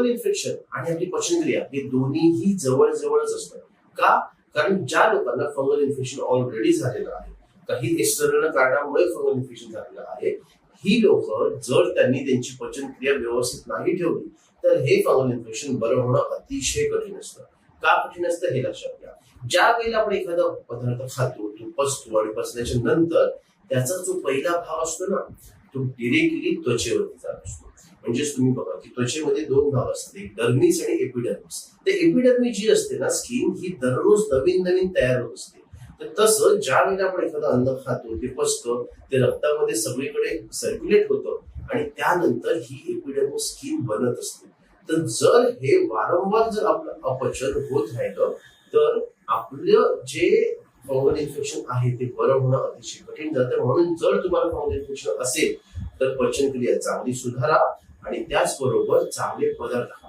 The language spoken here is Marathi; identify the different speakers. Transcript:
Speaker 1: फंगल इन्फेक्शन आणि आपली पचनक्रिया हे दोन्हीही जवळजवळच असतात. का? कारण ज्या लोकांना फंगल इन्फेक्शन ऑलरेडी झालेलं आहे, काही एक्सटर्नल कारणामुळे फंगल इन्फेक्शन झालेलं आहे, ही लोक जर त्यांनी त्यांची पचनक्रिया व्यवस्थित नाही ठेवली तर हे फंगल इन्फेक्शन बरं होणं अतिशय कठीण असतं. का कठीण असतं हे लक्षात घ्या. ज्या वेळेला आपण एखादा पदार्थ खातो, तो पचतो आणि पचल्याच्या नंतर त्याचा जो पहिला भाग असतो ना, तो डिरेक्टली त्वचेवरती जात असतो. म्हणजेच तुम्ही बघा की त्वचेमध्ये दोन भाग असतात, एक डर्मिस आणि एपिडर्मिस. ते एपिडर्मिस जी असते ना स्किन, ही दररोज नवीन नवीन तयार होत असते. तर तसं ज्या वेळेला आपण एखादं अन्न खातो, ते पचतं, ते रक्तामध्ये सगळीकडे सर्क्युलेट होतं आणि त्यानंतर ही एपिडर्मिस स्किन बनत असते. तर जर हे वारंवार जर आपलं अपचन होत राहिलं तर आपलं जे फंगल इन्फेक्शन आहे ते बरं होणं अतिशय कठीण जातं. म्हणून जर तुम्हाला फंगल इन्फेक्शन असेल तर पचनक्रिया चांगली सुधारा आणि त्याचबरोबर चांगले पदार्थ खा.